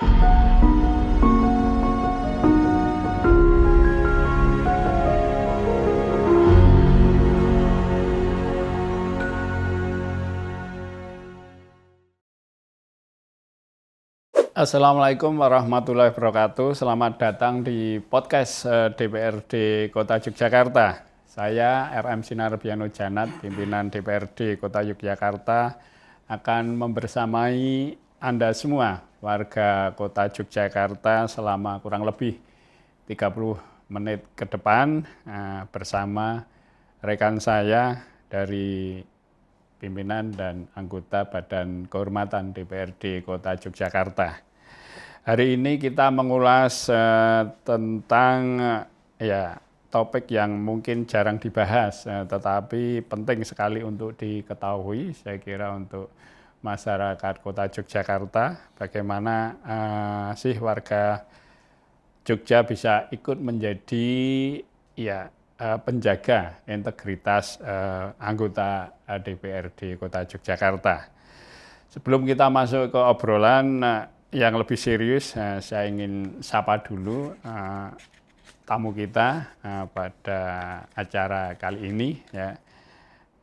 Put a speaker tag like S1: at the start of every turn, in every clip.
S1: Assalamualaikum warahmatullahi wabarakatuh. Selamat datang di podcast DPRD Kota Yogyakarta. Saya RM Sinarbiano Janat, pimpinan DPRD Kota Yogyakarta, akan membersamai Anda semua, warga Kota Yogyakarta, selama kurang lebih 30 menit ke depan bersama rekan saya dari pimpinan dan anggota Badan Kehormatan DPRD Kota Yogyakarta. Hari ini kita mengulas tentang topik yang mungkin jarang dibahas, tetapi penting sekali untuk diketahui, saya kira untuk masyarakat Kota Yogyakarta, bagaimana sih warga Jogja bisa ikut menjadi penjaga integritas anggota DPRD Kota Yogyakarta. Sebelum kita masuk ke obrolan yang lebih serius, saya ingin sapa dulu tamu kita pada acara kali ini. Ya.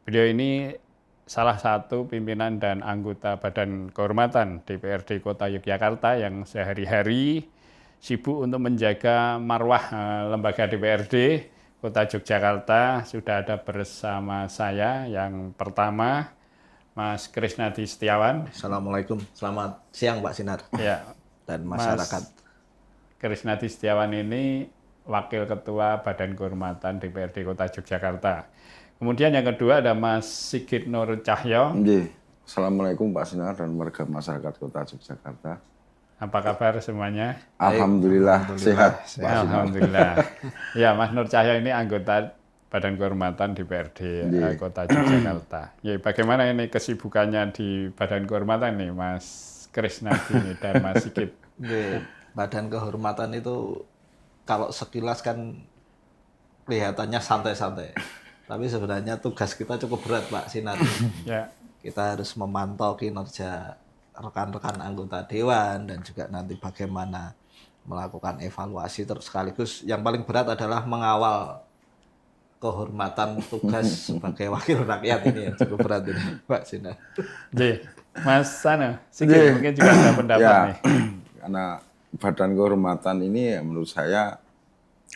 S1: Beliau ini salah satu pimpinan dan anggota Badan Kehormatan DPRD Kota Yogyakarta yang sehari-hari sibuk untuk menjaga marwah lembaga DPRD Kota Yogyakarta. Sudah ada bersama saya yang pertama, Mas Krisnadi Setiawan.
S2: Assalamualaikum, selamat siang Pak Sinar dan masyarakat.
S1: Mas Krisnadi Setiawan ini Wakil Ketua Badan Kehormatan DPRD Kota Yogyakarta. Kemudian yang kedua ada Mas Sigit Nur Cahyo.
S3: Assalamualaikum Pak Sinar dan warga masyarakat Kota Yogyakarta.
S1: Apa kabar semuanya?
S3: Alhamdulillah sehat.
S1: Alhamdulillah. Ya, Mas Nur Cahyo ini anggota Badan Kehormatan DPRD Kota Yogyakarta. Ya, bagaimana ini kesibukannya di Badan Kehormatan nih, Mas Krisnadi dan Mas Sigit?
S2: Badan Kehormatan itu kalau sekilas kan kelihatannya santai-santai. Tapi sebenarnya tugas kita cukup berat, Pak Sinar.
S1: Ya.
S2: Kita harus memantau kinerja rekan-rekan anggota dewan dan juga nanti bagaimana melakukan evaluasi, terus sekaligus yang paling berat adalah mengawal kehormatan tugas sebagai wakil rakyat ini yang cukup berat ini, Pak Sinar.
S1: Jadi, Mas Sigit mungkin juga ada pendapat nih.
S3: Karena Badan Kehormatan ini menurut saya,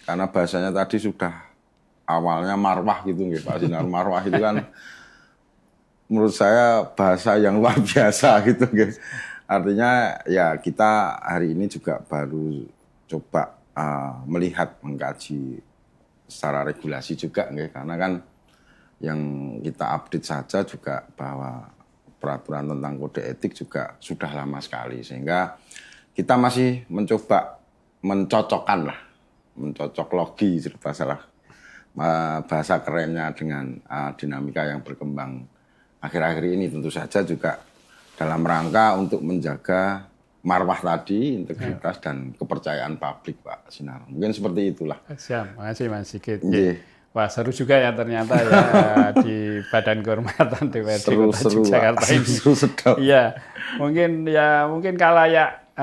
S3: karena bahasanya tadi sudah awalnya marwah gitu, Pak Sinar. Marwah itu kan menurut saya bahasa yang luar biasa gitu, artinya ya kita hari ini juga baru coba melihat, mengkaji secara regulasi juga, karena kan yang kita update saja juga bahwa peraturan tentang kode etik juga sudah lama sekali, sehingga kita masih mencoba mencocok logi bahasa kerennya dengan dinamika yang berkembang akhir-akhir ini. Tentu saja juga dalam rangka untuk menjaga marwah tadi, integritas dan kepercayaan publik, Pak Sinar. Mungkin seperti itulah.
S1: Siap, makasih Mas Sigit. Wah, seru juga ya ternyata ya di Badan Kehormatan DPRD Kota Yogyakarta ini.
S3: Sedap.
S1: Iya, mungkin kalayak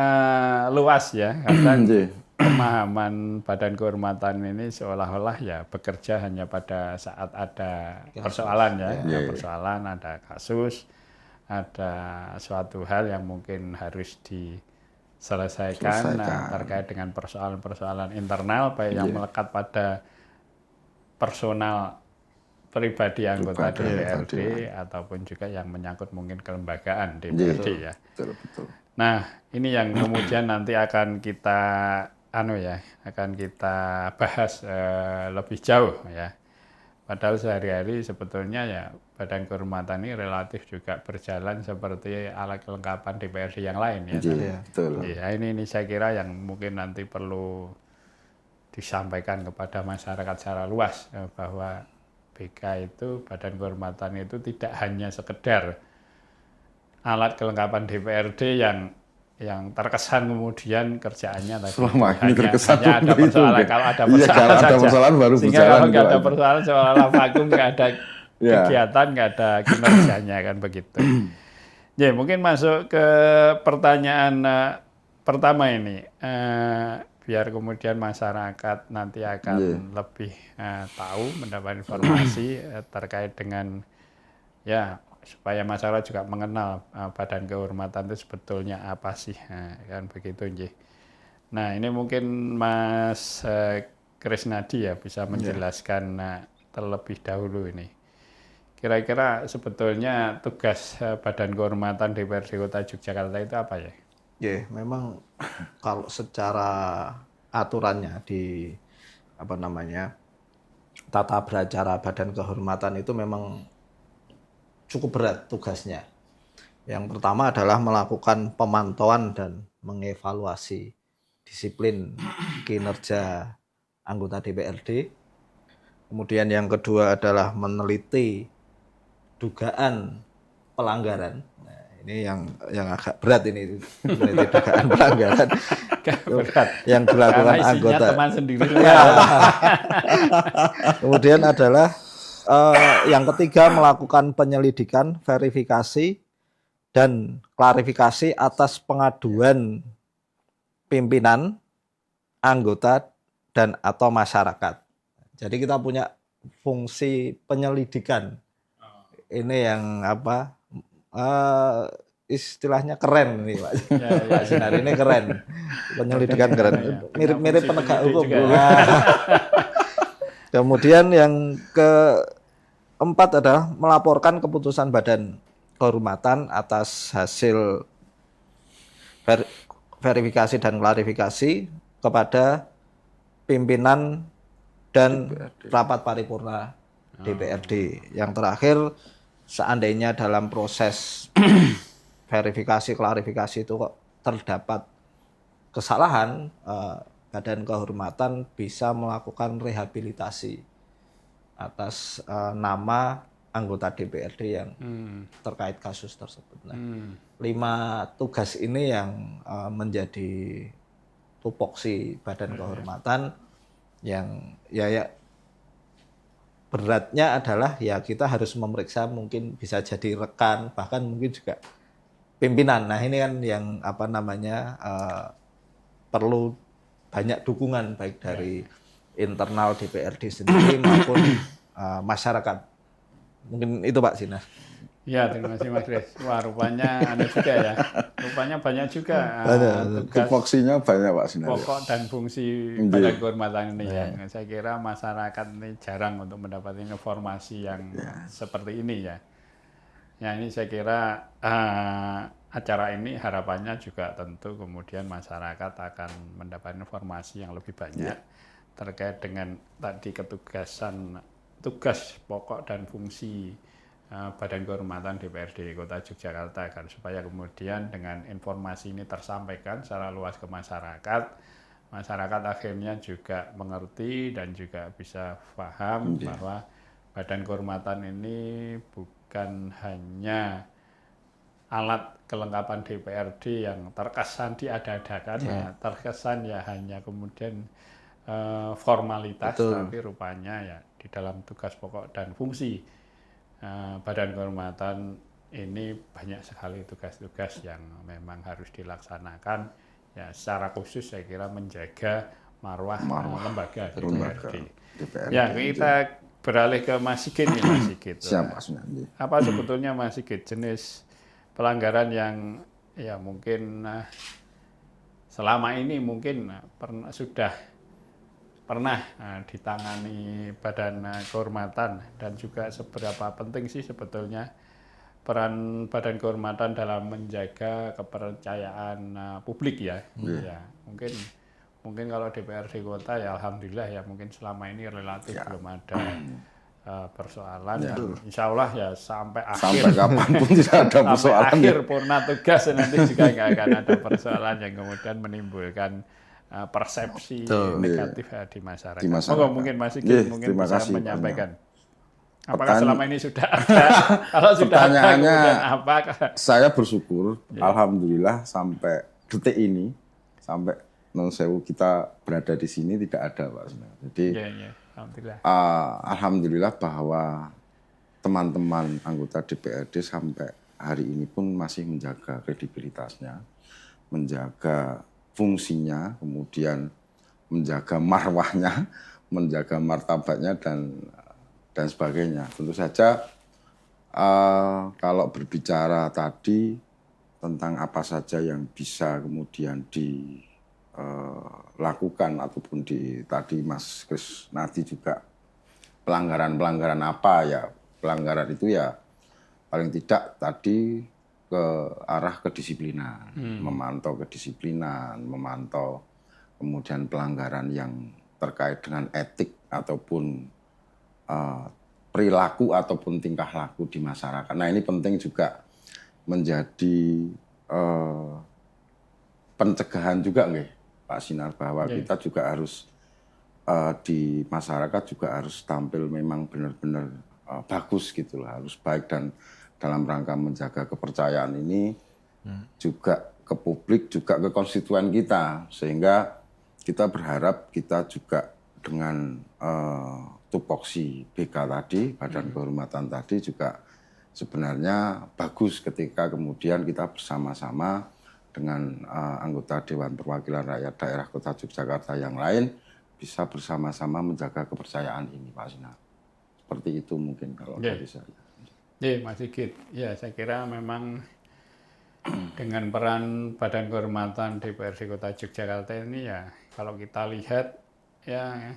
S1: luas ya, karena pemahaman Badan Kehormatan ini seolah-olah ya bekerja hanya pada saat ada persoalan ya, persoalan, ada kasus, ada suatu hal yang mungkin harus diselesaikan terkait dengan persoalan-persoalan internal, baik yang melekat pada personal pribadi anggota DPRD ataupun juga yang menyangkut mungkin kelembagaan DPRD ya.
S3: Betul.
S1: Nah, ini yang kemudian nanti akan kita bahas lebih jauh ya. Padahal sehari-hari sebetulnya ya Badan Kehormatan ini relatif juga berjalan seperti alat kelengkapan DPRD yang lain ya.
S3: Betul.
S1: Ya, ini saya kira yang mungkin nanti perlu disampaikan kepada masyarakat secara luas bahwa BK itu, Badan Kehormatan itu tidak hanya sekedar alat kelengkapan DPRD yang terkesan kemudian kerjaannya tadi
S3: selama ini terkesan
S1: hanya ada persoalan, kalau ada persoalan saja.
S3: Persoalan baru
S1: sehingga kalau nggak ada persoalan seolah-olah vakum, nggak ada kegiatan, nggak ada kinerjanya kan begitu. Ya, mungkin masuk ke pertanyaan pertama ini biar kemudian masyarakat nanti akan lebih tahu, mendapat informasi terkait dengan ya supaya masyarakat juga mengenal Badan Kehormatan itu sebetulnya apa sih, kan begitu nggih. Nah ini mungkin Mas Krisnadi ya bisa menjelaskan terlebih dahulu ini. Kira-kira sebetulnya tugas Badan Kehormatan DPRD Kota Yogyakarta itu apa ya?
S2: Ya, memang kalau secara aturannya di apa namanya tata beracara Badan Kehormatan itu memang cukup berat tugasnya. Yang pertama adalah melakukan pemantauan dan mengevaluasi disiplin kinerja anggota DPRD. Kemudian yang kedua adalah meneliti dugaan pelanggaran. Nah, ini yang agak berat ini, meneliti dugaan pelanggaran
S1: Berat.
S2: yang dilakukan
S1: Karena isinya
S2: anggota.
S1: teman sendiri.
S2: Kemudian adalah yang ketiga melakukan penyelidikan, verifikasi, dan klarifikasi atas pengaduan pimpinan, anggota, dan atau masyarakat. Jadi kita punya fungsi penyelidikan. Ini yang apa? Istilahnya keren nih Pak. Pak Sinar ini keren. Penyelidikan keren. Mirip-mirip penegak hukum. Kemudian yang keempat adalah melaporkan keputusan Badan Kehormatan atas hasil verifikasi dan klarifikasi kepada pimpinan dan rapat paripurna DPRD. Yang terakhir, seandainya dalam proses verifikasi klarifikasi itu kok terdapat kesalahan, Badan Kehormatan bisa melakukan rehabilitasi atas nama anggota DPRD yang terkait kasus tersebut. Nah, 5 tugas ini yang menjadi tupoksi Badan Kehormatan yang ya beratnya adalah ya kita harus memeriksa, mungkin bisa jadi rekan, bahkan mungkin juga pimpinan. Nah ini kan yang apa namanya perlu banyak dukungan baik dari internal DPRD sendiri maupun masyarakat. Mungkin itu Pak Sinar.
S1: Ya, terima kasih Mas Kris. Wah, rupanya ada juga ya. Rupanya banyak juga tugas
S3: Tupoksinya banyak Pak Sinar.
S1: pokok dan fungsi Badan Kehormatan ini ya. Saya kira masyarakat ini jarang untuk mendapatkan informasi yang seperti ini ya. Ya ini saya kira acara ini harapannya juga tentu kemudian masyarakat akan mendapat informasi yang lebih banyak terkait dengan tadi tugas pokok dan fungsi Badan Kehormatan DPRD Kota Yogyakarta kan, supaya kemudian dengan informasi ini tersampaikan secara luas ke masyarakat, masyarakat akhirnya juga mengerti dan juga bisa paham bahwa Badan Kehormatan ini bukan hanya alat kelengkapan DPRD yang terkesan diada-adakan, terkesan ya hanya kemudian formalitas, tapi rupanya ya di dalam tugas pokok dan fungsi Badan Kehormatan ini banyak sekali tugas-tugas yang memang harus dilaksanakan ya, secara khusus saya kira menjaga marwah lembaga DPRD. Ya, kita beralih ke Mas Sigit nih, Mas Sigit.
S3: Siapa
S1: apa sebetulnya Mas Sigit jenis pelanggaran yang ya mungkin selama ini mungkin pernah ditangani Badan Kehormatan, dan juga seberapa penting sih sebetulnya peran Badan Kehormatan dalam menjaga kepercayaan publik ya. Ya mungkin kalau DPRD Kota ya alhamdulillah ya, mungkin selama ini relatif belum ada persoalan. Insya Allah ya sampai
S3: kapanpun tidak ada persoalan.
S1: Sampai akhir purna tugas nanti juga nggak akan ada persoalan yang kemudian menimbulkan persepsi negatif di masyarakat. Oh, mungkin Mas Sigit mungkin bisa menyampaikan. Apakah selama ini sudah ada? Kalau sudah ada, kemudian apa?
S3: Saya bersyukur, alhamdulillah sampai detik ini, sampai non sewu kita berada di sini tidak ada Pak. Jadi
S1: alhamdulillah.
S3: Alhamdulillah bahwa teman-teman anggota DPRD sampai hari ini pun masih menjaga kredibilitasnya, menjaga fungsinya, kemudian menjaga marwahnya, menjaga martabatnya dan sebagainya. Tentu saja kalau berbicara tadi tentang apa saja yang bisa kemudian dilakukan ataupun tadi Mas Krisnadi juga pelanggaran-pelanggaran apa ya, pelanggaran itu ya paling tidak tadi ke arah kedisiplinan, memantau kedisiplinan, memantau kemudian pelanggaran yang terkait dengan etik ataupun perilaku ataupun tingkah laku di masyarakat. Nah ini penting juga menjadi pencegahan juga nggih Pak Sinar, bahwa kita juga harus di masyarakat juga harus tampil memang benar-benar bagus gitu lah, harus baik, dan dalam rangka menjaga kepercayaan ini juga ke publik, juga ke konstituen kita, sehingga kita berharap kita juga dengan tupoksi BK tadi, Badan Kehormatan tadi juga sebenarnya bagus ketika kemudian kita bersama-sama dengan anggota Dewan Perwakilan Rakyat Daerah Kota Yogyakarta yang lain bisa bersama-sama menjaga kepercayaan ini, Pak Sinar. Seperti itu mungkin kalau dari saya.
S1: Ya, Mas Sigit. Ya, saya kira memang dengan peran Badan Kehormatan DPRD Kota Yogyakarta ini ya, kalau kita lihat ya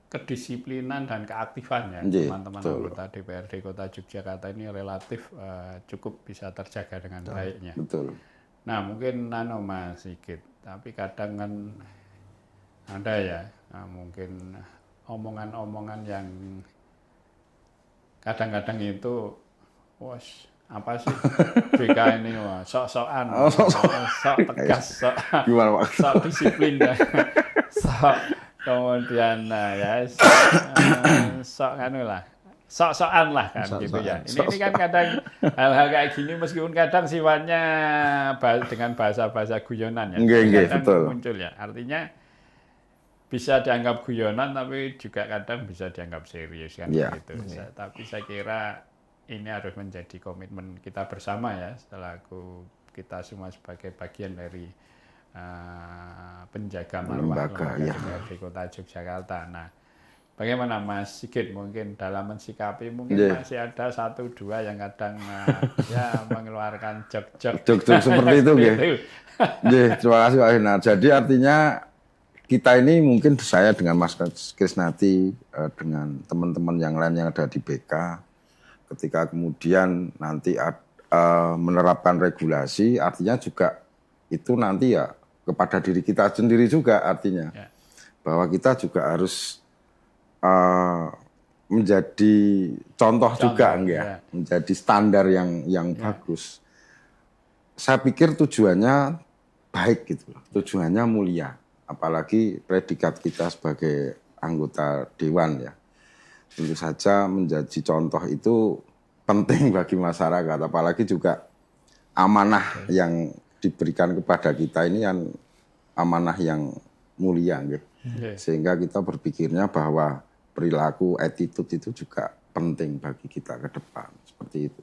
S1: kedisiplinan dan keaktifannya teman-teman anggota DPRD Kota Yogyakarta ini relatif cukup bisa terjaga dengan baiknya.
S3: Betul.
S1: Nah, mungkin Mas Sigit, tapi kadang kan ada ya, mungkin omongan-omongan yang kadang-kadang itu, wos apa sih BK ini, wah sok-sokan, sok tegas, sok disiplin, sok kemudian ya sok anu lah, sok-sokan lah kan gitu ya. Ini kan kadang hal-hal kayak gini meskipun kadang sifatnya dengan bahasa-bahasa guyonan ya, kadang
S3: betul.
S1: muncul ya. Artinya bisa dianggap guyonan tapi juga kadang bisa dianggap serius kan gitu. Tapi saya kira ini harus menjadi komitmen kita bersama ya, selaku kita semua sebagai bagian dari penjaga marwah lembaga DPRD Kota Yogyakarta. Nah, bagaimana Mas Sigit mungkin dalam mensikapi, mungkin masih ada 1-2 yang kadang ya mengeluarkan jok-jok
S3: seperti itu gitu. Terima kasih Pak Sinar. Jadi artinya kita ini mungkin saya dengan Mas Krisnadi, dengan teman-teman yang lain yang ada di BK, ketika kemudian nanti menerapkan regulasi, artinya juga itu nanti ya kepada diri kita sendiri juga artinya. Bahwa kita juga harus menjadi contoh juga ya, menjadi standar yang bagus. Saya pikir tujuannya baik gitu loh, tujuannya mulia. Apalagi predikat kita sebagai anggota dewan ya. Tentu saja menjadi contoh itu penting bagi masyarakat. Apalagi juga amanah yang diberikan kepada kita ini kan amanah yang mulia gitu. Sehingga kita berpikirnya bahwa perilaku, attitude itu juga penting bagi kita ke depan. Seperti itu.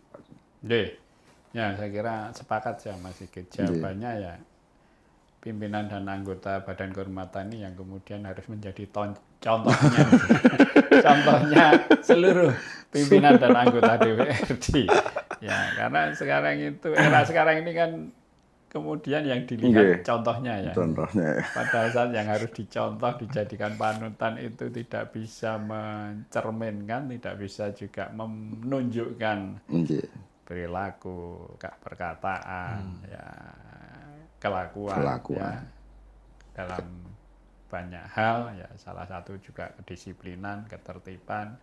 S1: Ya, saya kira sepakat ya Mas Sigit. Jawabannya ya pimpinan dan anggota Badan Kehormatan ini yang kemudian harus menjadi contohnya, contohnya seluruh pimpinan dan anggota DPRD. Ya, karena sekarang itu era sekarang ini kan kemudian yang dilihat contohnya ya.
S3: Contohnya.
S1: Pada saat yang harus dicontoh, dijadikan panutan itu tidak bisa mencerminkan, tidak bisa juga menunjukkan perilaku, perkataan, ya kelakuan. Ya, dalam banyak hal ya, salah satu juga kedisiplinan, ketertiban,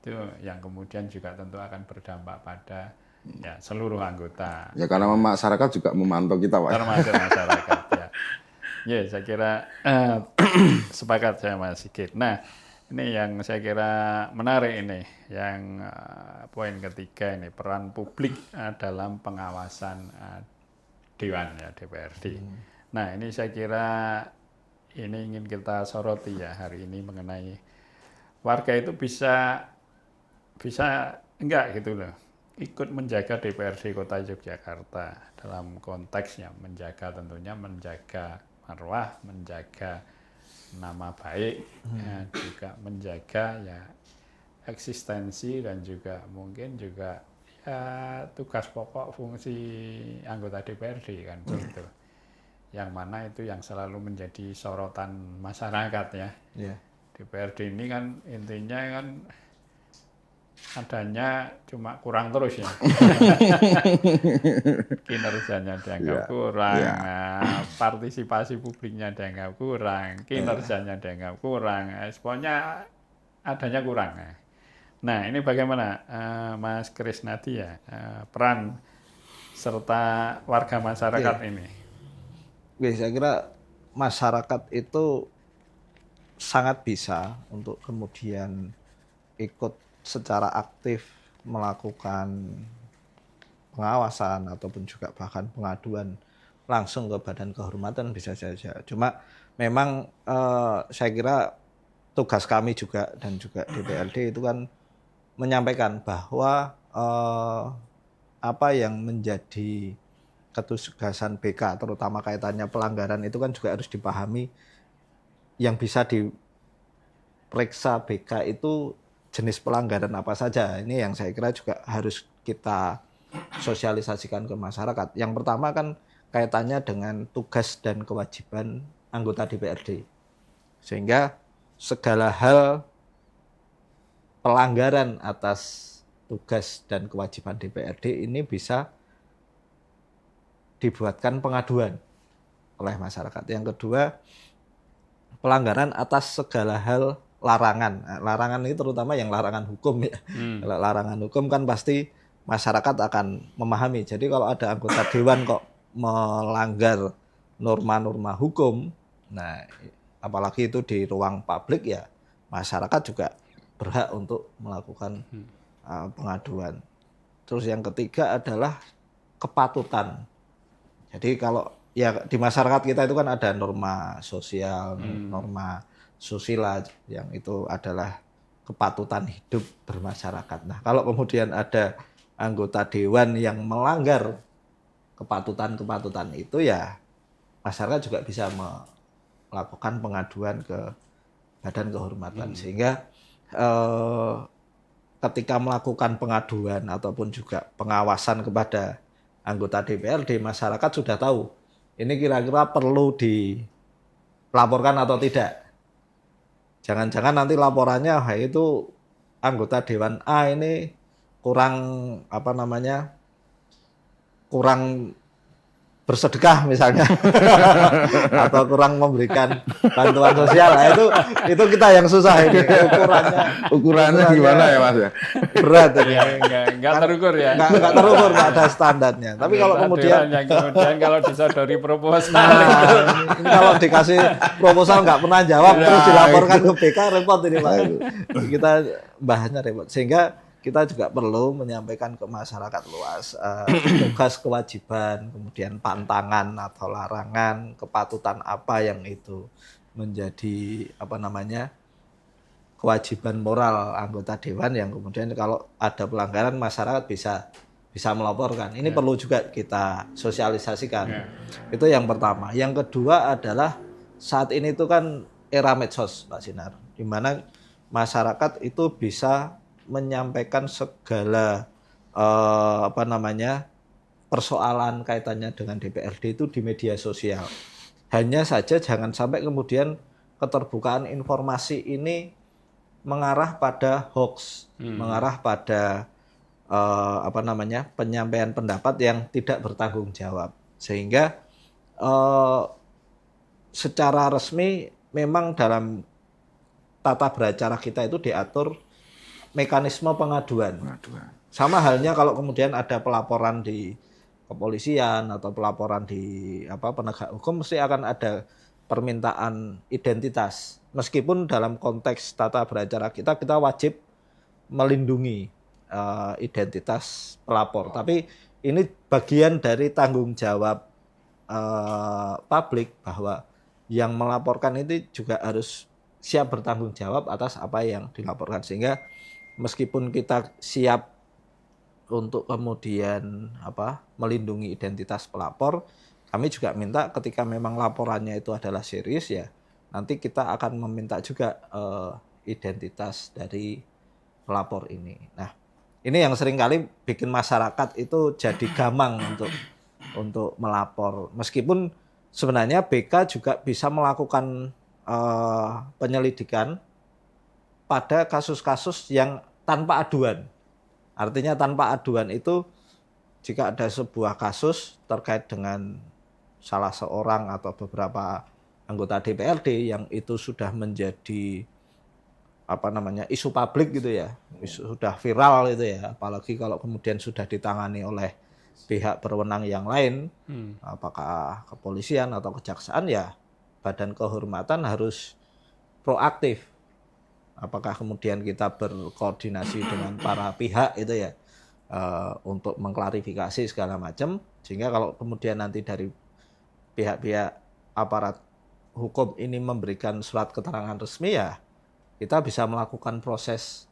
S1: itu yang kemudian juga tentu akan berdampak pada ya seluruh anggota.
S3: Ya karena masyarakat juga memantau kita, Pak.
S1: Termasuk masyarakat ya. Ya, saya kira sepakat saya Mas Sigit. Nah, ini yang saya kira menarik ini, yang poin ketiga ini, peran publik dalam pengawasan Dewan ya, DPRD. Nah, ini saya kira ini ingin kita soroti ya hari ini mengenai warga itu bisa enggak gitu loh, ikut menjaga DPRD Kota Yogyakarta dalam konteksnya menjaga, tentunya menjaga marwah, menjaga nama baik, juga menjaga ya eksistensi dan juga mungkin juga ya tugas pokok fungsi anggota DPRD kan begitu. Yang mana itu yang selalu menjadi sorotan masyarakat ya.
S2: Yeah.
S1: DPRD ini kan intinya kan adanya cuma kurang terus ya. Kinerjanya dianggap kurang, partisipasi publiknya dianggap kurang, kinerjanya dianggap kurang, pokoknya adanya kurang. Nah ini bagaimana Mas Krisnadi ya, peran serta warga masyarakat ini?
S2: Oke, saya kira masyarakat itu sangat bisa untuk kemudian ikut secara aktif melakukan pengawasan ataupun juga bahkan pengaduan langsung ke Badan Kehormatan bisa saja. Cuma memang saya kira tugas kami juga dan juga DPRD itu kan menyampaikan bahwa apa yang menjadi ketugasan BK terutama kaitannya pelanggaran itu kan juga harus dipahami. Yang bisa diperiksa BK itu jenis pelanggaran apa saja. Ini yang saya kira juga harus kita sosialisasikan ke masyarakat. Yang pertama kan kaitannya dengan tugas dan kewajiban anggota DPRD. Sehingga segala hal pelanggaran atas tugas dan kewajiban DPRD ini bisa dibuatkan pengaduan oleh masyarakat. Yang kedua, pelanggaran atas segala hal larangan. Larangan ini terutama yang larangan hukum ya. Kalau larangan hukum kan pasti masyarakat akan memahami. Jadi kalau ada anggota dewan kok melanggar norma-norma hukum, nah apalagi itu di ruang publik ya, masyarakat juga berhak untuk melakukan pengaduan. Terus yang ketiga adalah kepatutan. Jadi kalau ya di masyarakat kita itu kan ada norma sosial, norma susila yang itu adalah kepatutan hidup bermasyarakat. Nah, kalau kemudian ada anggota dewan yang melanggar kepatutan-kepatutan itu ya masyarakat juga bisa melakukan pengaduan ke Badan Kehormatan sehingga ketika melakukan pengaduan ataupun juga pengawasan kepada anggota DPRD, masyarakat sudah tahu ini kira-kira perlu dilaporkan atau tidak. Jangan-jangan nanti laporannya itu anggota Dewan A ini kurang kurang bersedekah misalnya atau kurang memberikan bantuan sosial. Nah, itu kita yang susah ini
S3: ukurannya gimana ya Mas ya?
S2: Berat ini.
S1: Enggak terukur ya.
S2: Enggak terukur, enggak ada standarnya. Tapi kalau kemudian
S1: kalau disodori proposal
S2: ini kalau dikasih proposal nggak pernah jawab terus dilaporkan ke BK repot ini Pak. Kita bahasnya repot. Sehingga kita juga perlu menyampaikan ke masyarakat luas tugas kewajiban, kemudian pantangan atau larangan, kepatutan apa yang itu menjadi kewajiban moral anggota dewan yang kemudian kalau ada pelanggaran masyarakat bisa melaporkan. Ini perlu juga kita sosialisasikan. Itu yang pertama. Yang kedua adalah saat ini itu kan era medsos Pak Sinar, di mana masyarakat itu bisa menyampaikan segala persoalan kaitannya dengan DPRD itu di media sosial. Hanya saja jangan sampai kemudian keterbukaan informasi ini mengarah pada hoax, mengarah pada penyampaian pendapat yang tidak bertanggung jawab. Sehingga secara resmi memang dalam tata beracara kita itu diatur mekanisme pengaduan. Sama halnya kalau kemudian ada pelaporan di kepolisian atau pelaporan di penegak hukum mesti akan ada permintaan identitas. Meskipun dalam konteks tata beracara kita wajib melindungi identitas pelapor. Tapi ini bagian dari tanggung jawab publik bahwa yang melaporkan itu juga harus siap bertanggung jawab atas apa yang dilaporkan. Sehingga meskipun kita siap untuk kemudian melindungi identitas pelapor, kami juga minta ketika memang laporannya itu adalah serius ya, nanti kita akan meminta juga identitas dari pelapor ini. Nah, ini yang seringkali bikin masyarakat itu jadi gamang untuk melapor. Meskipun sebenarnya BK juga bisa melakukan penyelidikan pada kasus-kasus yang tanpa aduan. Artinya tanpa aduan itu jika ada sebuah kasus terkait dengan salah seorang atau beberapa anggota DPRD yang itu sudah menjadi isu publik gitu ya, sudah viral gitu ya, apalagi kalau kemudian sudah ditangani oleh pihak berwenang yang lain, apakah kepolisian atau kejaksaan, ya Badan Kehormatan harus proaktif. Apakah kemudian kita berkoordinasi dengan para pihak itu ya, untuk mengklarifikasi segala macam, sehingga kalau kemudian nanti dari pihak-pihak aparat hukum ini memberikan surat keterangan resmi, ya kita bisa melakukan proses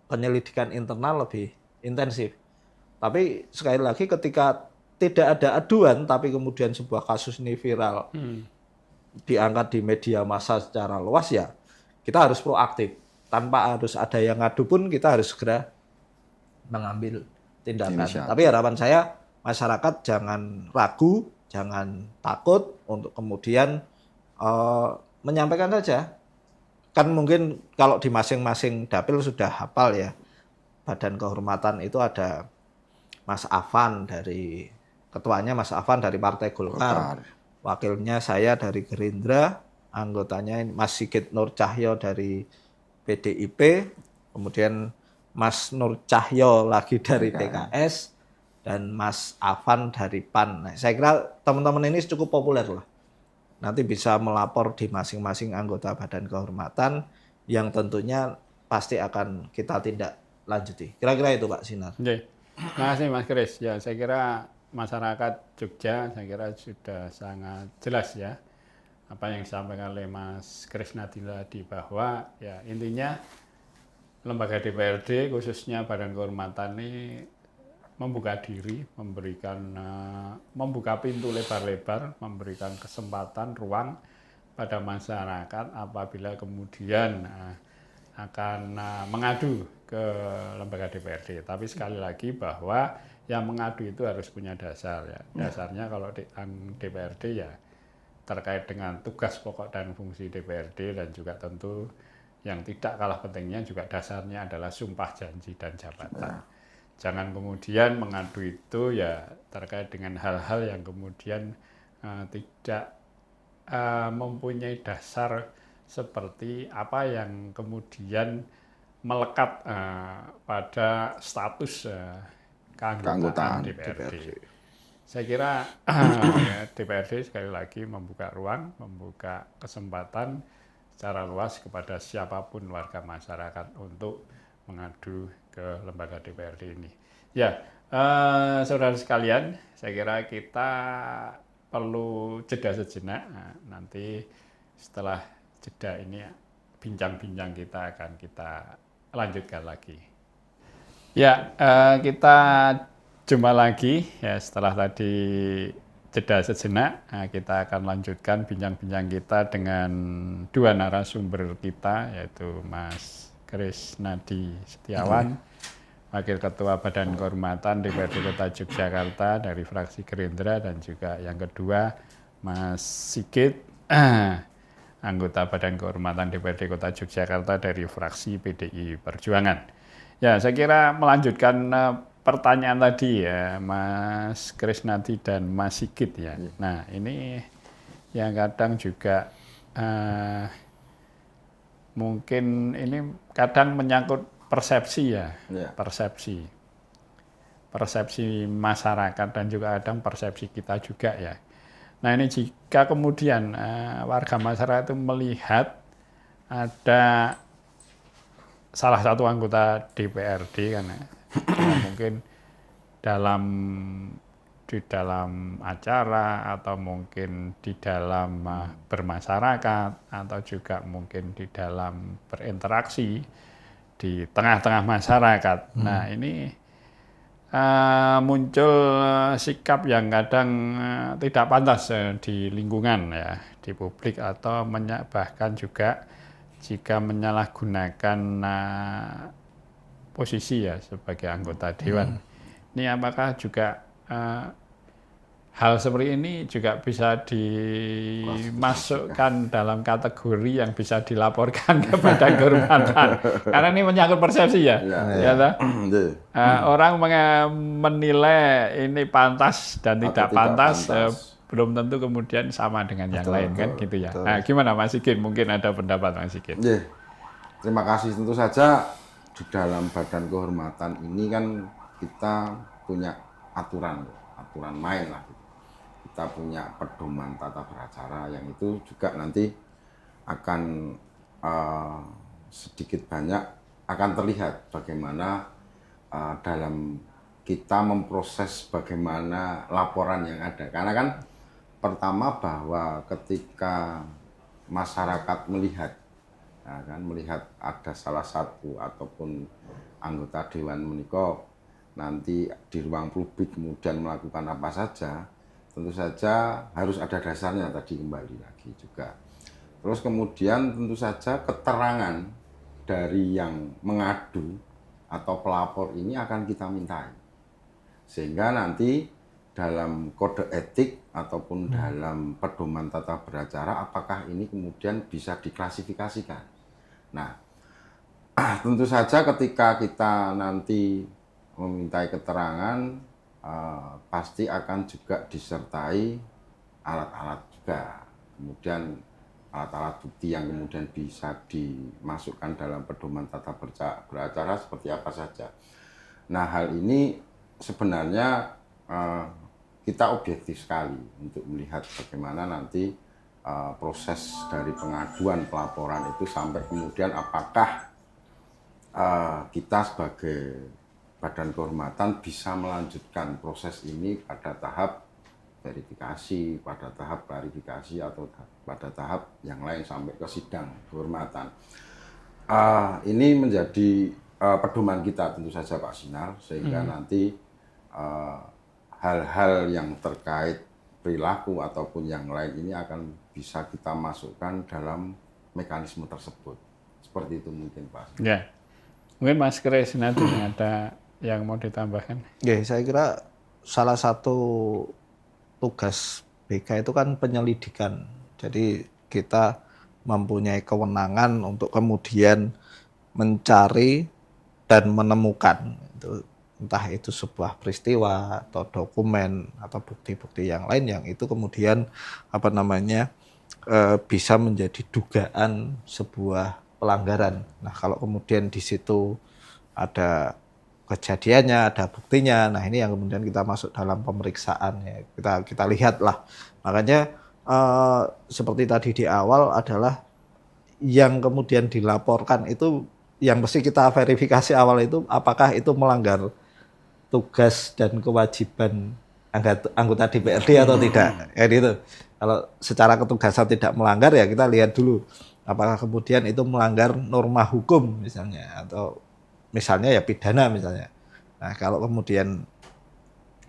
S2: penyelidikan internal lebih intensif. Tapi sekali lagi ketika tidak ada aduan, tapi kemudian sebuah kasus ini viral, diangkat di media massa secara luas, ya kita harus proaktif. Tanpa harus ada yang ngadu pun kita harus segera mengambil tindakan. Tapi harapan saya masyarakat jangan ragu, jangan takut untuk kemudian menyampaikan saja. Kan mungkin kalau di masing-masing dapil sudah hafal ya, Badan Kehormatan itu ada Mas Afan ketuanya Mas Afan dari Partai Golkar, wakilnya saya dari Gerindra, anggotanya Mas Sigit Nur Cahyo dari PDIP, kemudian Mas Nur Cahyo lagi dari PKS, dan Mas Afan dari PAN. Nah, saya kira teman-teman ini cukup populer lah. Nanti bisa melapor di masing-masing anggota Badan Kehormatan yang tentunya pasti akan kita tindak lanjuti. Kira-kira itu Pak Sinar.
S1: Oke. Terima kasih Mas Kris. Ya, saya kira masyarakat Jogja saya kira sudah sangat jelas ya apa yang disampaikan oleh Mas Krisnadi tadi, bahwa ya intinya lembaga DPRD khususnya Badan Kehormatan ini membuka diri, membuka pintu lebar-lebar, memberikan kesempatan, ruang pada masyarakat apabila kemudian akan mengadu ke lembaga DPRD. Tapi sekali lagi bahwa yang mengadu itu harus punya dasar ya. Dasarnya kalau DPRD ya terkait dengan tugas pokok dan fungsi DPRD, dan juga tentu yang tidak kalah pentingnya juga dasarnya adalah sumpah janji dan jabatan. Jangan kemudian mengadu itu ya terkait dengan hal-hal yang kemudian tidak mempunyai dasar seperti apa yang kemudian melekat pada status keanggotaan DPRD. Saya kira DPRD sekali lagi membuka ruang, membuka kesempatan secara luas kepada siapapun warga masyarakat untuk mengadu ke lembaga DPRD ini. Ya, saudara sekalian, saya kira kita perlu jeda sejenak. Nah, nanti setelah jeda ini bincang-bincang kita akan kita lanjutkan lagi. Ya, kita jumpa lagi ya setelah tadi jeda sejenak. Nah, kita akan lanjutkan bincang-bincang kita dengan dua narasumber kita, yaitu Mas Krisnadi Setiawan, Wakil Ketua Badan Kehormatan DPRD Kota Yogyakarta dari fraksi Gerindra, dan juga yang kedua Mas Sigit, anggota Badan Kehormatan DPRD Kota Yogyakarta dari fraksi PDI Perjuangan. Ya, saya kira melanjutkan pertanyaan tadi ya Mas Krisnadi dan Mas Sigit ya. Nah, ini yang kadang juga mungkin ini kadang menyangkut persepsi ya, persepsi masyarakat dan juga kadang persepsi kita juga ya. Nah, ini jika kemudian warga masyarakat itu melihat ada salah satu anggota DPRD karena mungkin di dalam acara atau mungkin di dalam bermasyarakat atau juga mungkin di dalam berinteraksi di tengah-tengah masyarakat. Nah, ini muncul sikap yang kadang tidak pantas di lingkungan ya, di publik atau bahkan juga jika menyalahgunakan posisi ya sebagai anggota dewan. Ini apakah juga hal seperti ini juga bisa dimasukkan dalam kategori yang bisa dilaporkan kepada kehormatan? Karena ini menyangkut persepsi ya. Orang menilai ini pantas dan tidak pantas, belum tentu kemudian sama dengan yang lain kan gitu ya. Nah, gimana Mas Sigit? Mungkin ada pendapat Mas Sigit.
S3: Terima kasih. Tentu saja di dalam Badan Kehormatan ini kan kita punya aturan main lah. Kita punya pedoman tata beracara yang itu juga nanti akan sedikit banyak akan terlihat bagaimana dalam kita memproses bagaimana laporan yang ada. Karena kan pertama bahwa ketika masyarakat melihat ada salah satu ataupun anggota dewan menika nanti di ruang publik kemudian melakukan apa saja, tentu saja harus ada dasarnya tadi kembali lagi juga. Terus kemudian tentu saja keterangan dari yang mengadu atau pelapor ini akan kita mintai. Sehingga nanti dalam kode etik ataupun dalam pedoman tata beracara apakah ini kemudian bisa diklasifikasikan. Nah, tentu saja ketika kita nanti memintai keterangan pasti akan juga disertai alat-alat juga. Kemudian alat-alat bukti yang kemudian bisa dimasukkan dalam pedoman tata beracara seperti apa saja. Nah, hal ini sebenarnya kita objektif sekali untuk melihat bagaimana nanti proses dari pengaduan pelaporan itu sampai kemudian apakah kita sebagai Badan Kehormatan bisa melanjutkan proses ini pada tahap verifikasi, pada tahap klarifikasi, atau pada tahap yang lain sampai ke sidang kehormatan. Ini menjadi pedoman kita tentu saja Pak Sinar, sehingga nanti hal-hal yang terkait perilaku ataupun yang lain ini akan bisa kita masukkan dalam mekanisme tersebut. Seperti itu mungkin Pak.
S1: Ya, mungkin Mas Kris nanti ada yang mau ditambahkan?
S2: Ya, saya kira salah satu tugas BK itu kan penyelidikan. Jadi kita mempunyai kewenangan untuk kemudian mencari dan menemukan entah itu sebuah peristiwa atau dokumen atau bukti-bukti yang lain yang itu kemudian bisa menjadi dugaan sebuah pelanggaran. Nah, kalau kemudian di situ ada kejadiannya, ada buktinya. Nah, ini yang kemudian kita masuk dalam pemeriksaan ya. Kita lihatlah. Makanya seperti tadi di awal adalah yang kemudian dilaporkan itu yang mesti kita verifikasi awal itu apakah itu melanggar tugas dan kewajiban anggota DPRD atau tidak. Ya gitu. Kalau secara ketugasan tidak melanggar ya kita lihat dulu apakah kemudian itu melanggar norma hukum misalnya atau misalnya ya pidana misalnya. Nah, kalau kemudian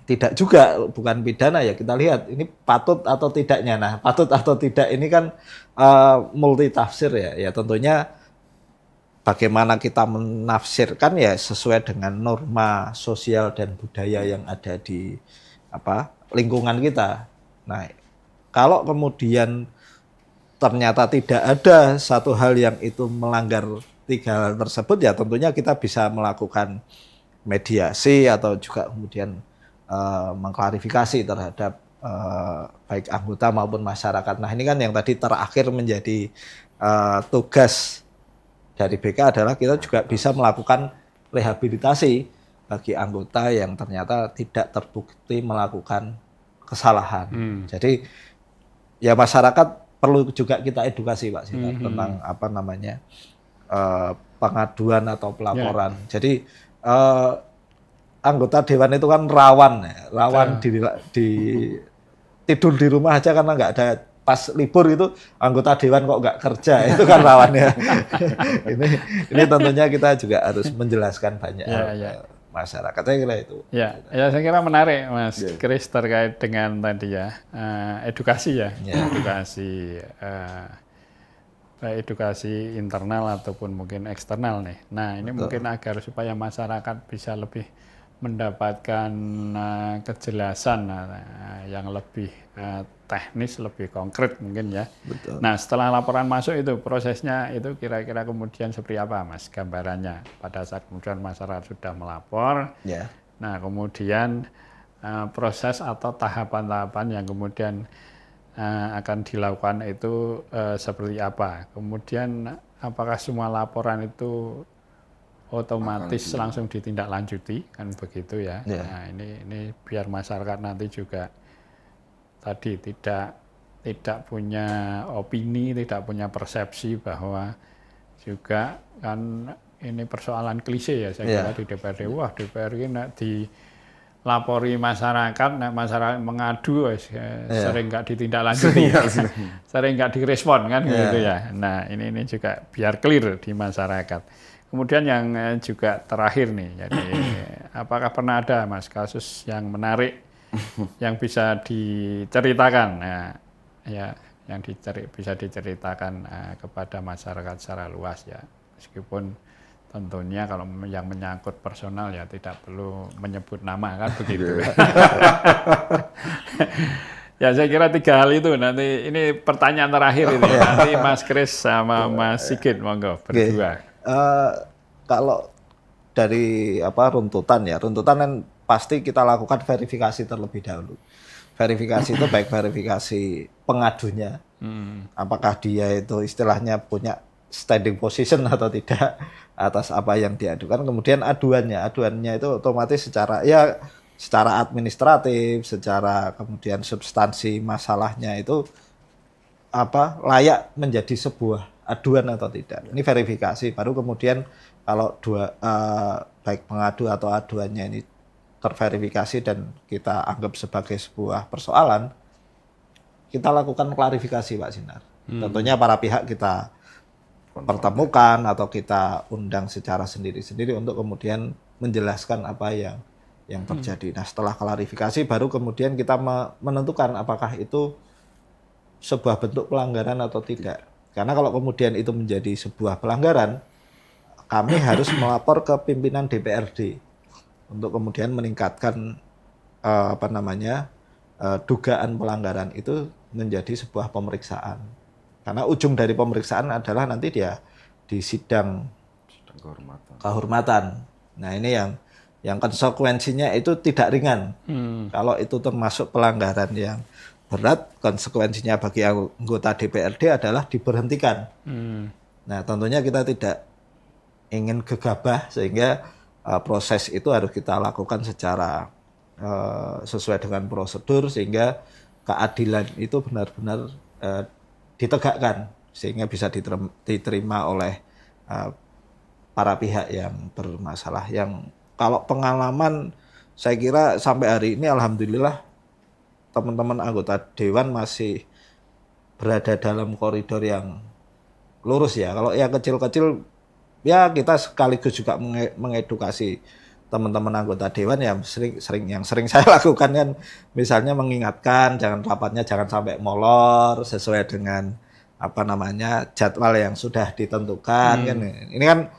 S2: tidak juga, bukan pidana ya kita lihat ini patut atau tidaknya. Nah, patut atau tidak ini kan multitafsir ya. Ya tentunya bagaimana kita menafsirkan ya sesuai dengan norma sosial dan budaya yang ada di lingkungan kita. Nah, kalau kemudian ternyata tidak ada satu hal yang itu melanggar tiga hal tersebut ya tentunya kita bisa melakukan mediasi atau juga kemudian mengklarifikasi terhadap baik anggota maupun masyarakat. Nah, ini kan yang tadi terakhir menjadi tugas dari BK adalah kita juga bisa melakukan rehabilitasi bagi anggota yang ternyata tidak terbukti melakukan kesalahan. Jadi ya masyarakat perlu juga kita edukasi Pak Sinar tentang pengaduan atau pelaporan. Jadi anggota dewan itu kan rawan di tidur di rumah aja karena nggak ada, pas libur itu anggota dewan kok nggak kerja, itu kan rawan ya. ini tentunya kita juga harus menjelaskan banyak masyarakat. Saya kira itu.
S1: Ya, ya saya kira menarik Mas Kris terkait dengan tadi ya edukasi ya, edukasi baik edukasi internal ataupun mungkin eksternal nih. Nah ini mungkin agar supaya masyarakat bisa lebih mendapatkan kejelasan yang lebih teknis, lebih konkret mungkin ya.
S2: Betul.
S1: Nah setelah laporan masuk itu prosesnya itu kira-kira kemudian seperti apa Mas gambarannya pada saat kemudian masyarakat sudah melapor.
S2: Ya.
S1: Nah kemudian proses atau tahapan-tahapan yang kemudian akan dilakukan itu seperti apa. Kemudian apakah semua laporan itu otomatis langsung ditindaklanjuti kan begitu ya. Nah ini biar masyarakat nanti juga tadi tidak punya opini, tidak punya persepsi bahwa juga kan ini persoalan klise ya saya kira di DPRD. Wah DPR ini dilapori masyarakat, masyarakat mengadu sering nggak ditindaklanjuti, sering nggak direspon kan gitu ya. Nah ini juga biar clear di masyarakat. Kemudian yang juga terakhir nih, jadi apakah pernah ada Mas kasus yang menarik yang bisa diceritakan, ya yang bisa diceritakan kepada masyarakat secara luas ya, meskipun tentunya kalau yang menyangkut personal ya tidak perlu menyebut nama kan begitu. Ya saya kira 3 hal itu nanti ini pertanyaan terakhir ini nanti Mas Kris sama Mas Sigit monggo berdua.
S2: Kalau dari runtutan kan pasti kita lakukan verifikasi terlebih dahulu. Verifikasi itu baik verifikasi pengadunya, apakah dia itu istilahnya punya standing position atau tidak atas apa yang diadukan. Kemudian aduannya itu otomatis secara administratif, secara kemudian substansi masalahnya itu layak menjadi sebuah aduan atau tidak. Ini verifikasi. Baru kemudian kalau baik pengadu atau aduannya ini terverifikasi dan kita anggap sebagai sebuah persoalan, kita lakukan klarifikasi Pak Sinar. Tentunya para pihak kita pertemukan atau kita undang secara sendiri-sendiri untuk kemudian menjelaskan apa yang terjadi. Nah setelah klarifikasi baru kemudian kita menentukan apakah itu sebuah bentuk pelanggaran atau tidak. Karena kalau kemudian itu menjadi sebuah pelanggaran, kami harus melapor ke pimpinan DPRD untuk kemudian meningkatkan dugaan pelanggaran itu menjadi sebuah pemeriksaan. Karena ujung dari pemeriksaan adalah nanti dia di sidang kehormatan. Nah ini yang konsekuensinya itu tidak ringan. Kalau itu termasuk pelanggaran yang berat, konsekuensinya bagi anggota DPRD adalah diberhentikan. Nah tentunya kita tidak ingin gegabah sehingga proses itu harus kita lakukan secara sesuai dengan prosedur sehingga keadilan itu benar-benar ditegakkan sehingga bisa diterima oleh para pihak yang bermasalah. Yang kalau pengalaman saya kira sampai hari ini alhamdulillah teman-teman anggota dewan masih berada dalam koridor yang lurus ya. Kalau yang kecil-kecil ya kita sekaligus juga mengedukasi teman-teman anggota dewan ya yang sering saya lakukan kan misalnya mengingatkan rapatnya jangan sampai molor sesuai dengan jadwal yang sudah ditentukan kan. Ini kan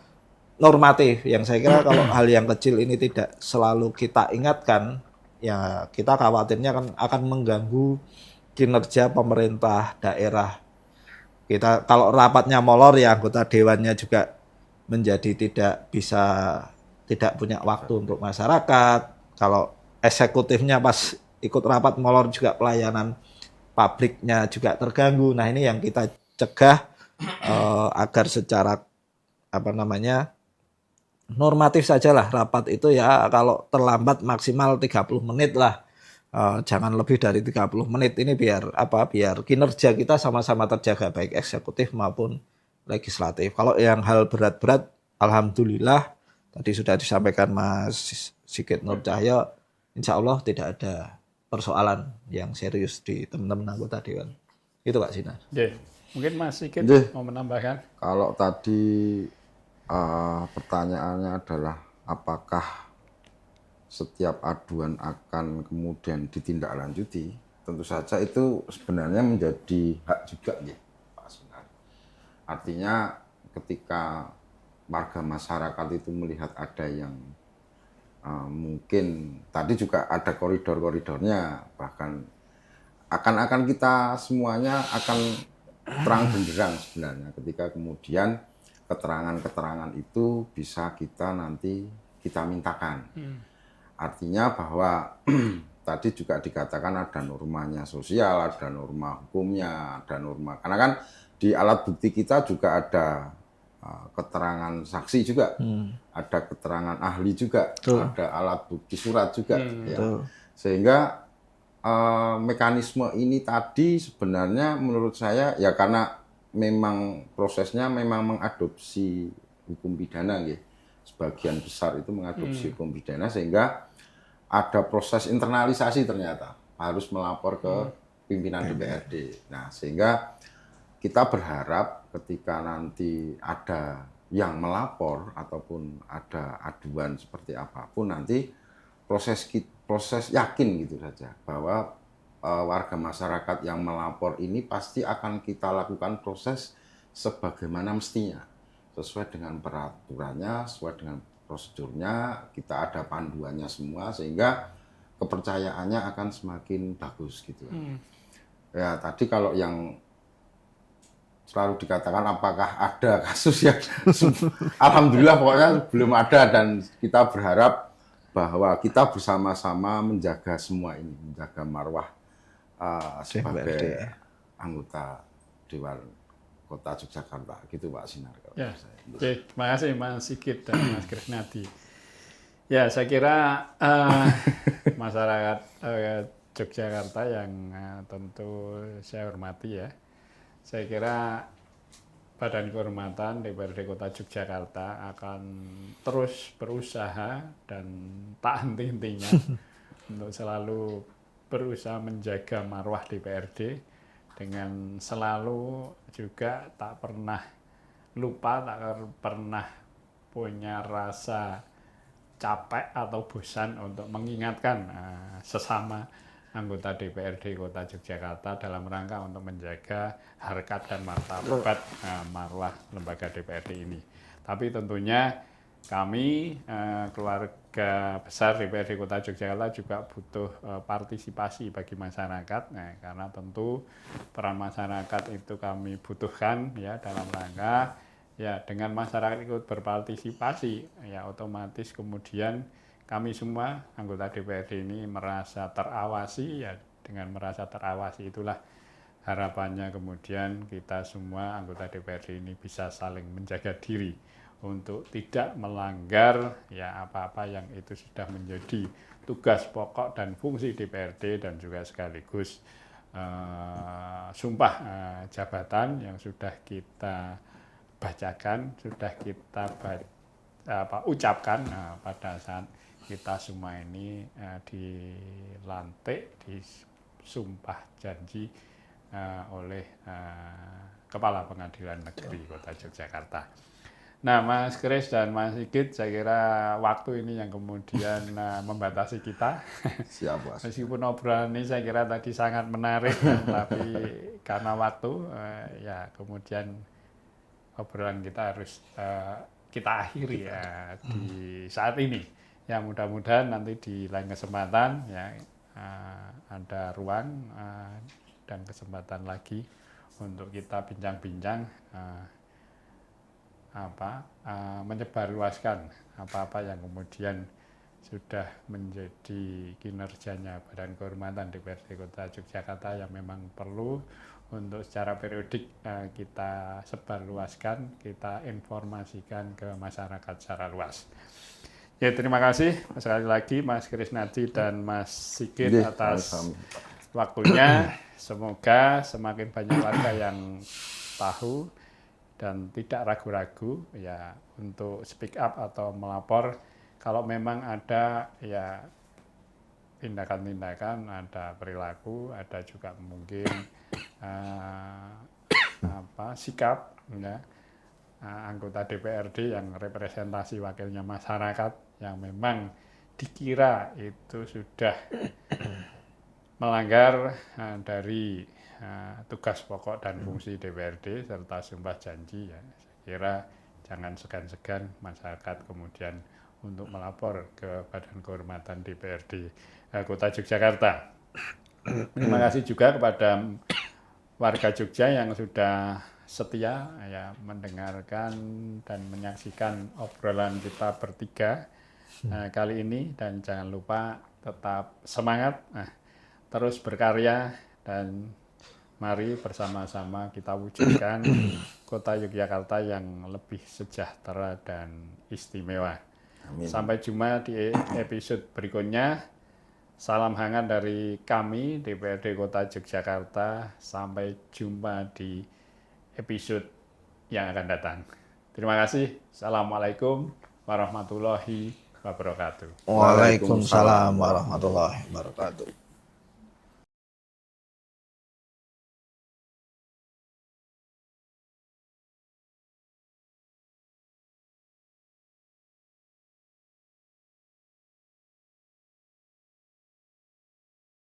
S2: normatif yang saya kira kalau hal yang kecil ini tidak selalu kita ingatkan ya kita khawatirnya akan mengganggu kinerja pemerintah daerah. Kita kalau rapatnya molor ya anggota dewannya juga menjadi tidak punya waktu untuk masyarakat. Kalau eksekutifnya pas ikut rapat molor juga pelayanan publiknya juga terganggu. Nah ini yang kita cegah agar secara normatif sajalah rapat itu ya kalau terlambat maksimal 30 menit lah. Jangan lebih dari 30 menit ini biar kinerja kita sama-sama terjaga baik eksekutif maupun legislatif. Kalau yang hal berat-berat alhamdulillah tadi sudah disampaikan Mas Sigit Nur Cahyo, insya Allah tidak ada persoalan yang serius di teman-teman anggota dewan. Itu Pak Sinar.
S1: Mungkin Mas Sigit mau menambahkan.
S3: Kalau tadi pertanyaannya adalah apakah setiap aduan akan kemudian ditindaklanjuti, tentu saja itu sebenarnya menjadi hak juga ya, Pak Sunar. Artinya ketika warga masyarakat itu melihat ada yang mungkin tadi juga ada koridor-koridornya, bahkan akan kita semuanya akan terang benderang sebenarnya ketika kemudian keterangan-keterangan itu bisa kita mintakan. Artinya bahwa tadi juga dikatakan ada normanya sosial, ada norma hukumnya, ada norma. Karena kan di alat bukti kita juga ada keterangan saksi juga, ada keterangan ahli juga, ada alat bukti surat juga. Ya. Sehingga mekanisme ini tadi sebenarnya menurut saya ya karena memang prosesnya memang mengadopsi hukum pidana gitu. Sebagian besar itu mengadopsi hukum pidana sehingga ada proses internalisasi ternyata harus melapor ke pimpinan DPRD. Nah, sehingga kita berharap ketika nanti ada yang melapor ataupun ada aduan seperti apapun nanti proses yakin gitu saja bahwa warga masyarakat yang melapor ini pasti akan kita lakukan proses sebagaimana mestinya sesuai dengan peraturannya, sesuai dengan prosedurnya, kita ada panduannya semua sehingga kepercayaannya akan semakin bagus gitu. Ya tadi kalau yang selalu dikatakan apakah ada kasus yang alhamdulillah pokoknya belum ada dan kita berharap bahwa kita bersama-sama menjaga semua ini, menjaga marwah sebagai anggota Dewan Kota Yogyakarta, gitu Pak Sinar.
S1: Ya, oke, terima kasih Mas Sigit dan Mas Krisnadi. Ya, saya kira masyarakat Yogyakarta yang tentu saya hormati ya. Saya kira Badan Kehormatan DPRD Kota Yogyakarta akan terus berusaha dan tak henti-hentinya untuk selalu berusaha menjaga marwah DPRD dengan selalu juga tak pernah lupa, tak pernah punya rasa capek atau bosan untuk mengingatkan sesama anggota DPRD Kota Yogyakarta dalam rangka untuk menjaga harkat dan martabat marwah lembaga DPRD ini. Tapi tentunya kami keluarga besar DPRD Kota Yogyakarta juga butuh partisipasi bagi masyarakat, karena tentu peran masyarakat itu kami butuhkan ya dalam rangka ya dengan masyarakat ikut berpartisipasi ya otomatis kemudian kami semua anggota DPRD ini merasa terawasi ya, dengan merasa terawasi itulah harapannya kemudian kita semua anggota DPRD ini bisa saling menjaga diri untuk tidak melanggar ya apa-apa yang itu sudah menjadi tugas pokok dan fungsi DPRD dan juga sekaligus sumpah jabatan yang sudah kita bacakan, sudah kita ucapkan pada saat kita semua ini dilantik, disumpah janji oleh Kepala Pengadilan Negeri Kota Yogyakarta. Nah, Mas Kris dan Mas Sigit, saya kira waktu ini yang kemudian membatasi kita.
S3: Siap, Mas.
S1: Meskipun obrolan ini saya kira tadi sangat menarik, tapi karena waktu, ya kemudian obrolan kita harus kita akhiri ya di saat ini. Ya mudah-mudahan nanti di lain kesempatan ya ada ruang dan kesempatan lagi untuk kita bincang-bincang menyebarluaskan apa-apa yang kemudian sudah menjadi kinerjanya Badan Kehormatan DPRD Kota Yogyakarta yang memang perlu untuk secara periodik kita sebarluaskan, kita informasikan ke masyarakat secara luas. Ya, terima kasih sekali lagi Mas Krisnadi dan Mas Sigit atas waktunya. Semoga semakin banyak warga yang tahu dan tidak ragu-ragu ya untuk speak up atau melapor kalau memang ada ya tindakan-tindakan, ada perilaku, ada juga mungkin sikap ya anggota DPRD yang representasi wakilnya masyarakat yang memang dikira itu sudah melanggar dari tugas pokok dan fungsi DPRD serta sumpah janji, ya, saya kira jangan segan-segan masyarakat kemudian untuk melapor ke Badan Kehormatan DPRD Kota Yogyakarta. Terima kasih juga kepada warga Jogja yang sudah setia ya mendengarkan dan menyaksikan obrolan kita bertiga kali ini, dan jangan lupa tetap semangat, terus berkarya, dan mari bersama-sama kita wujudkan Kota Yogyakarta yang lebih sejahtera dan istimewa.
S3: Amin.
S1: Sampai jumpa di episode berikutnya. Salam hangat dari kami DPRD Kota Yogyakarta. Sampai jumpa di episode yang akan datang. Terima kasih. Assalamualaikum warahmatullahi wabarakatuh.
S2: Waalaikumsalam warahmatullahi wabarakatuh.